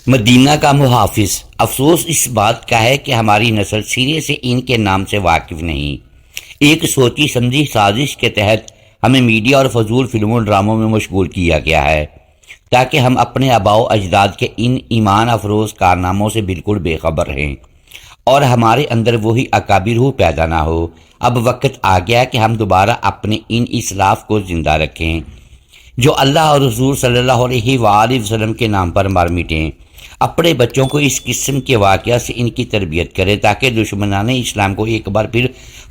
مدینہ کا محافظ۔ افسوس اس بات کا ہے کہ ہماری نسل سرے سے ان کے نام سے واقف نہیں۔ ایک سوچی سمجھی سازش کے تحت ہمیں میڈیا اور فضول فلموں ڈراموں میں مشغول کیا گیا ہے تاکہ ہم اپنے آباء و اجداد کے ان ایمان افروز کارناموں سے بالکل بے خبر رہیں اور ہمارے اندر وہی اکابر روح پیدا نہ ہو۔ اب وقت آ گیا کہ ہم دوبارہ اپنے ان اسلاف کو زندہ رکھیں جو اللہ اور رسول صلی اللہ علیہ وآلہ وسلم کے نام پر مر مٹیں۔ اپنے بچوں کو اس قسم کے واقعہ سے ان کی تربیت کریں تاکہ دشمنان اسلام کو ایک بار پھر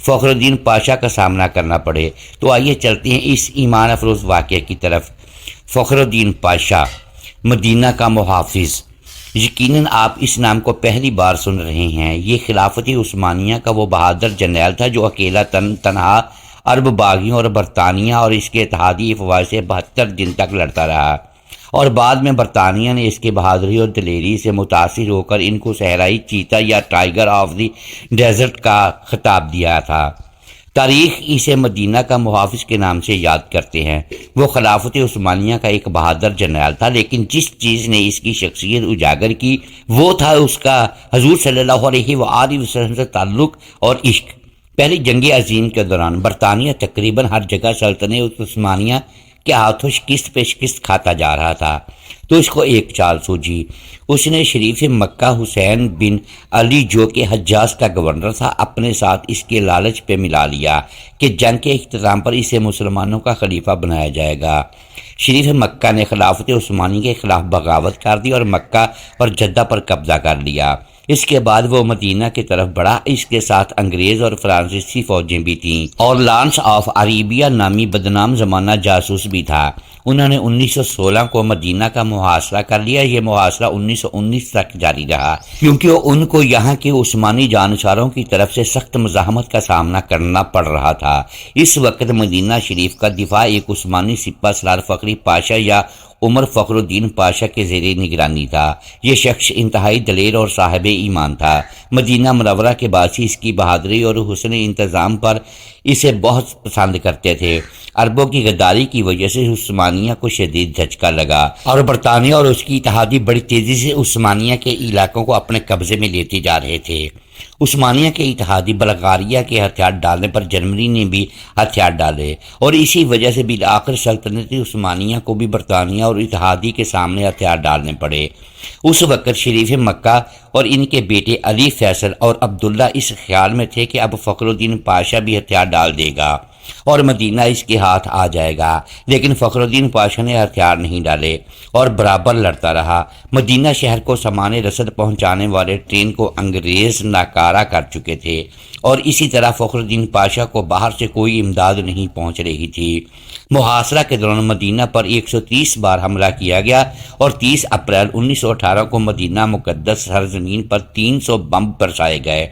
فخر الدین پاشا کا سامنا کرنا پڑے۔ تو آئیے چلتے ہیں اس ایمان افروز واقعے کی طرف۔ فخر الدین پاشا، مدینہ کا محافظ۔ یقیناً آپ اس نام کو پہلی بار سن رہے ہیں۔ یہ خلافت عثمانیہ کا وہ بہادر جرنیل تھا جو اکیلا تنہا عرب باغیوں اور برطانیہ اور اس کے اتحادی افواج سے 72 دن تک لڑتا رہا، اور بعد میں برطانیہ نے اس کی بہادری اور دلیری سے متاثر ہو کر ان کو صحرائی چیتا یا ٹائیگر آف دی ڈیزرٹ کا خطاب دیا تھا۔ تاریخ اسے مدینہ کا محافظ کے نام سے یاد کرتے ہیں۔ وہ خلافت عثمانیہ کا ایک بہادر جرنیل تھا، لیکن جس چیز نے اس کی شخصیت اجاگر کی وہ تھا اس کا حضور صلی اللہ علیہ وآلہ وسلم سے تعلق اور عشق۔ پہلی جنگ عظیم کے دوران برطانیہ تقریباً ہر جگہ سلطنت عثمانیہ کے ہاتھوں شکست پہ شکست کھاتا جا رہا تھا، تو اس کو ایک چال سوجی۔ اس نے شریف مکہ حسین بن علی جو کہ حجاز کا گورنر تھا اپنے ساتھ اس کے لالچ پہ ملا لیا کہ جنگ کے اختتام پر اسے مسلمانوں کا خلیفہ بنایا جائے گا۔ شریف مکہ نے خلافت عثمانی کے خلاف بغاوت کر دی اور مکہ اور جدہ پر قبضہ کر لیا۔ اس کے بعد وہ مدینہ کی طرف بڑھا۔ اس کے ساتھ انگریز اور فرانسیسی فوجیں بھی تھیں اور لانس آف عربیہ نامی بدنام زمانہ جاسوس بھی تھا۔ انہوں نے 1916 کو مدینہ کا محاصرہ کر لیا۔ یہ محاصرہ 1919 تک جاری رہا کیونکہ ان کو یہاں کے عثمانی جانشاروں کی طرف سے سخت مزاحمت کا سامنا کرنا پڑ رہا تھا۔ اس وقت مدینہ شریف کا دفاع ایک عثمانی سپہ سالار فخری پاشا یا عمر فخر الدین پاشا کے زیر نگرانی تھا۔ یہ شخص انتہائی دلیر اور صاحب ایمان تھا۔ مدینہ منورہ کے باسی اس کی بہادری اور حسن انتظام پر اسے بہت پسند کرتے تھے۔ عربوں کی غداری کی وجہ سے عثمانیہ کو شدید دھچکا لگا اور برطانیہ اور اس کی اتحادی بڑی تیزی سے عثمانیہ کے علاقوں کو اپنے قبضے میں لیتے جا رہے تھے۔ عثمانیہ کے اتحادی بلغاریہ کے ہتھیار ڈالنے پر جرمنی نے بھی ہتھیار ڈالے اور اسی وجہ سے بالآخر سلطنت عثمانیہ کو بھی برطانیہ اور اتحادی کے سامنے ہتھیار ڈالنے پڑے۔ اس وقت شریف مکہ اور ان کے بیٹے علی فیصل اور عبداللہ اس خیال میں تھے کہ اب فخر الدین پاشا بھی ہتھیار ڈال دے گا اور مدینہ اس کے ہاتھ آ جائے گا، لیکن فخر الدین پاشا نے ہتھیار نہیں ڈالے اور برابر لڑتا رہا۔ مدینہ شہر کو سامان رسد پہنچانے والے ٹرین کو انگریز ناکارہ کر چکے تھے اور اسی طرح فخر الدین پاشا کو باہر سے کوئی امداد نہیں پہنچ رہی تھی۔ محاصرہ کے دوران مدینہ پر 130 بار حملہ کیا گیا اور 30 اپریل 1918 کو مدینہ مقدس سرزمین پر 300 بم برسائے گئے۔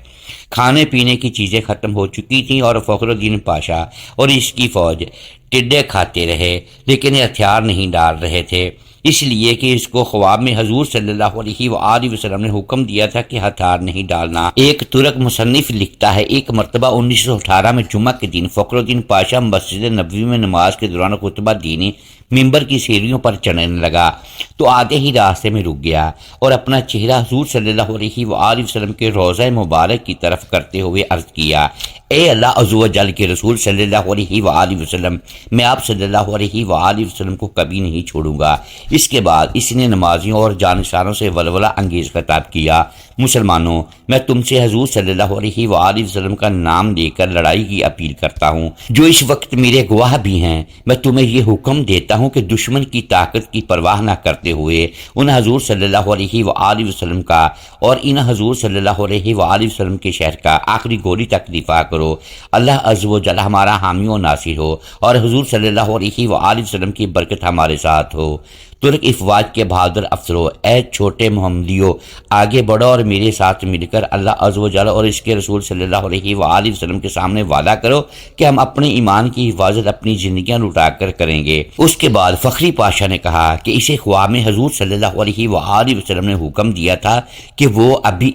کھانے پینے کی چیزیں ختم ہو چکی تھیں اور فخر الدین پاشا اور اس کی فوج ٹڈے کھاتے رہے، لیکن ہتھیار نہیں ڈال رہے تھے، اس لیے کہ اس کو خواب میں حضور صلی اللہ علیہ وآلہ وسلم نے حکم دیا تھا کہ ہتھیار نہیں ڈالنا۔ ایک ترک مصنف لکھتا ہے، ایک مرتبہ 1918 میں جمعہ کے دن فخر الدین پاشا مسجد نبوی میں نماز کے دوران خطبہ دینے ممبر کی سیڑھیوں پر چڑھنے لگا تو آدھے ہی راستے میں رک گیا اور اپنا چہرہ حضور صلی اللہ علیہ وآلہ وسلم کے روضہ مبارک کی طرف کرتے ہوئے عرض کیا، اے اللہ عز و جل کے رسول صلی اللہ علیہ وآلہ وسلم، میں آپ صلی اللہ علیہ وآلہ وسلم کو کبھی نہیں چھوڑوں گا۔ اس کے بعد اس نے نمازیوں اور جانشاروں سے ولولہ انگیز خطاب کیا، مسلمانوں، میں تم سے حضور صلی اللہ علیہ وآلہ وسلم کا نام لے کر لڑائی کی اپیل کرتا ہوں، جو اس وقت میرے گواہ بھی ہیں۔ میں تمہیں یہ حکم دیتا ہوں کہ دشمن کی طاقت کی پرواہ نہ کرتے ہوئے ان حضور صلی اللہ علیہ وآلہ وسلم کا اور ان حضور صلی اللہ علیہ وآلہ وسلم کے شہر کا آخری گولی تک دفاع کرو۔ اللہ عز و جل ہمارا حامی و ناصر ہو اور حضور صلی اللہ علیہ وآلہ وسلم کی برکت ہمارے ساتھ ہو۔ ترک افواج کے بہادر افسروں، اے چھوٹے محمدیوں، آگے بڑھو اور میرے ساتھ مل کر اللہ عز و جل اور اس کے رسول صلی اللہ علیہ وآلہ وسلم کے سامنے وعدہ کرو کہ ہم اپنے ایمان کی حفاظت اپنی زندگیاں لٹا کر کریں گے۔ اس کے بعد فخری پاشا نے کہا کہ اسے خواب میں حضور صلی اللہ علیہ وآلہ وسلم نے حکم دیا تھا کہ وہ ابھی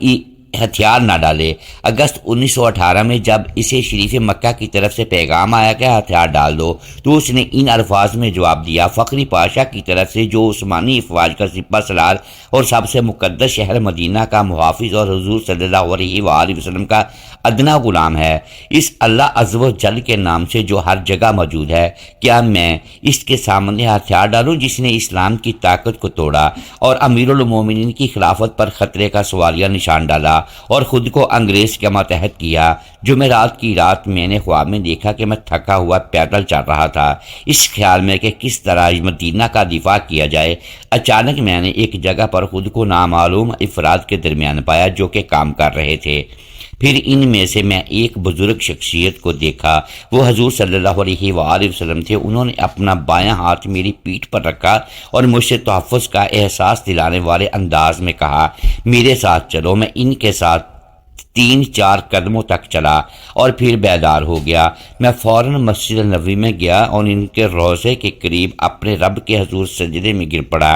ہتھیار نہ ڈالے۔ اگست 1918 میں جب اسے شریف مکہ کی طرف سے پیغام آیا کہ ہتھیار ڈال دو تو اس نے ان الفاظ میں جواب دیا: فخری پاشا کی طرف سے جو عثمانی افواج کا سپہ سالار اور سب سے مقدس شہر مدینہ کا محافظ اور حضور صلی اللہ علیہ وآلہ وسلم کا ادنا غلام ہے، اس اللہ عز و جل کے نام سے جو ہر جگہ موجود ہے، کیا میں اس کے سامنے ہتھیار ڈالوں جس نے اسلام کی طاقت کو توڑا اور امیر المومنین کی خلافت پر خطرے کا سوالیہ نشان ڈالا اور خود کو انگریز کے ماتحت کیا؟ جمعرات کی رات میں نے خواب میں دیکھا کہ میں تھکا ہوا پیدل چل رہا تھا، اس خیال میں کہ کس طرح مدینہ کا دفاع کیا جائے۔ اچانک میں نے ایک جگہ پر خود کو نامعلوم افراد کے درمیان پایا جو کہ کام کر رہے تھے۔ پھر ان میں سے میں ایک بزرگ شخصیت کو دیکھا، وہ حضور صلی اللہ علیہ وآلہ وسلم تھے۔ انہوں نے اپنا بایاں ہاتھ میری پیٹھ پر رکھا اور مجھ سے تحفظ کا احساس دلانے والے انداز میں کہا: میرے ساتھ چلو۔ میں ان کے ساتھ 3-4 قدموں تک چلا اور پھر بیدار ہو گیا۔ میں فوراً مسجد نبوی میں گیا اور ان کے روضے کے قریب اپنے رب کے حضور سجدے میں گر پڑا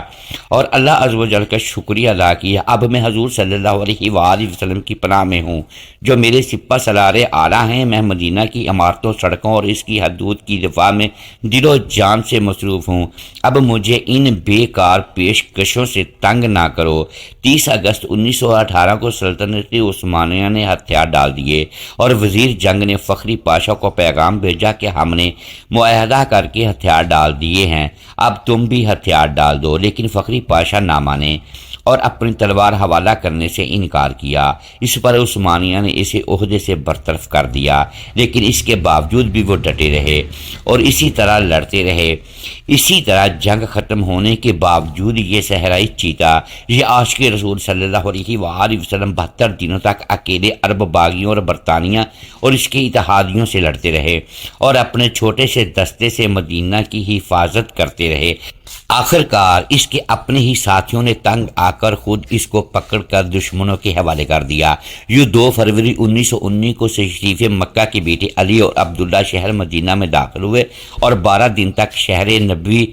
اور اللہ عز و جل کا شکریہ ادا کیا۔ اب میں حضور صلی اللہ علیہ وآلہ وسلم کی پناہ میں ہوں جو میرے سپہ سالار اعلیٰ ہیں۔ میں مدینہ کی عمارتوں، سڑکوں اور اس کی حدود کی دفاع میں دل و جان سے مصروف ہوں۔ اب مجھے ان بیکار پیشکشوں سے تنگ نہ کرو۔ 30 اگست 1918 کو سلطنت عثمانیہ نے ہتھیار ڈال دیے اور وزیر جنگ نے فخری پاشا کو پیغام بھیجا کہ ہم نے معاہدہ کر کے ہتھیار ڈال دیے ہیں، اب تم بھی ہتھیار ڈال دو۔ لیکن فخری پاشا نہ مانے اور اپنی تلوار حوالہ کرنے سے انکار کیا۔ اس پر عثمانیہ نے اسے عہدے سے برطرف کر دیا، لیکن اس کے باوجود بھی وہ ڈٹے رہے اور اسی طرح لڑتے رہے۔ اسی طرح جنگ ختم ہونے کے باوجود یہ صحرائی چیتا، یہ عاشق رسول صلی اللہ علیہ وآلہ وسلم 72 دنوں تک اکیلے عرب باغیوں اور برطانیہ اور اس کے اتحادیوں سے لڑتے رہے اور اپنے چھوٹے سے دستے سے مدینہ کی حفاظت کرتے رہے۔ آخرکار اس کے اپنے ہی ساتھیوں نے تنگ آ کر خود اس کو پکڑ کر دشمنوں کے حوالے کر دیا۔ یوں 2 فروری 1919 کو شریف مکہ کے بیٹے علی اور عبداللہ شہر مدینہ میں داخل ہوئے اور 12 دن تک شہر نبوی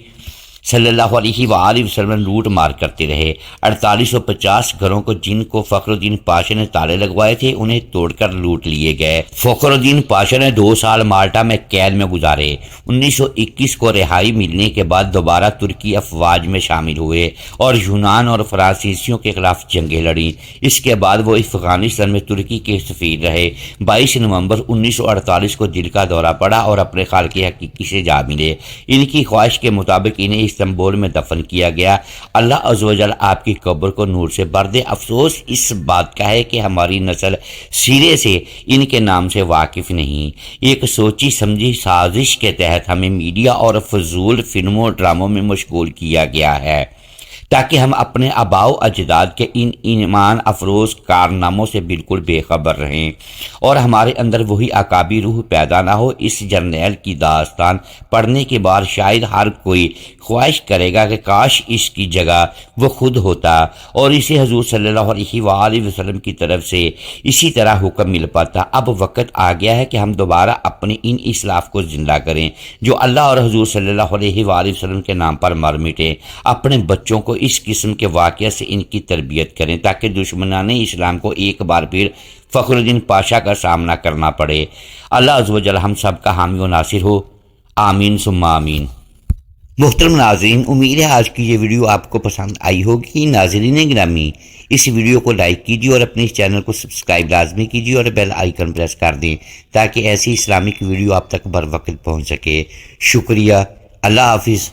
صلی اللہ علیہ وآلہ وسلم لوٹ مار کرتے رہے۔ 4850 گھروں کو جن کو فخر الدین پاشا نے تالے لگوائے تھے انہیں توڑ کر لوٹ لیے گئے۔ فخر الدین پاشا نے 2 سال مالٹا میں قید میں گزارے۔ 1921 کو رہائی ملنے کے بعد دوبارہ ترکی افواج میں شامل ہوئے اور یونان اور فرانسیسیوں کے خلاف جنگیں لڑیں۔ اس کے بعد وہ افغانستان میں ترکی کے سفیر رہے۔ 22 نومبر 1948 کو دل کا دورہ پڑا اور اپنے خالق حقیقی سے جا ملے۔ ان کی خواہش کے مطابق انہیں استنبول میں دفن کیا گیا۔ اللہ عز و جل آپ کی قبر کو نور سے بھر دے۔ افسوس اس بات کا ہے کہ ہماری نسل سرے سے ان کے نام سے واقف نہیں۔ ایک سوچی سمجھی سازش کے تحت ہمیں میڈیا اور فضول فلموں اور ڈراموں میں مشغول کیا گیا ہے تاکہ ہم اپنے آباء و اجداد کے ان ایمان افروز کارناموں سے بالکل بے خبر رہیں اور ہمارے اندر وہی عقابی روح پیدا نہ ہو۔ اس جرنیل کی داستان پڑھنے کے بعد شاید ہر کوئی خواہش کرے گا کہ کاش اس کی جگہ وہ خود ہوتا اور اسے حضور صلی اللہ علیہ وآلہ وسلم کی طرف سے اسی طرح حکم مل پاتا۔ اب وقت آ گیا ہے کہ ہم دوبارہ اپنے ان اسلاف کو زندہ کریں جو اللہ اور حضور صلی اللہ علیہ وآلہ وسلم کے نام پر مر مٹے۔ اپنے بچوں کو اس قسم کے واقعہ سے ان کی تربیت کریں تاکہ دشمنان اسلام کو ایک بار پھر فخر الدین پاشا کا سامنا کرنا پڑے۔ اللہ عز و جل ہم سب کا حامی و ناصر ہو، آمین ثم آمین۔ محترم ناظرین، امید ہے آج کی یہ ویڈیو آپ کو پسند آئی ہوگی۔ ناظرین گرامی، اس ویڈیو کو لائک کیجیے اور اپنے اس چینل کو سبسکرائب لازمی کیجیے اور بیل آئیکن پریس کر دیں تاکہ ایسی اسلامک ویڈیو آپ تک بر وقت پہنچ سکے۔ شکریہ، اللہ حافظ۔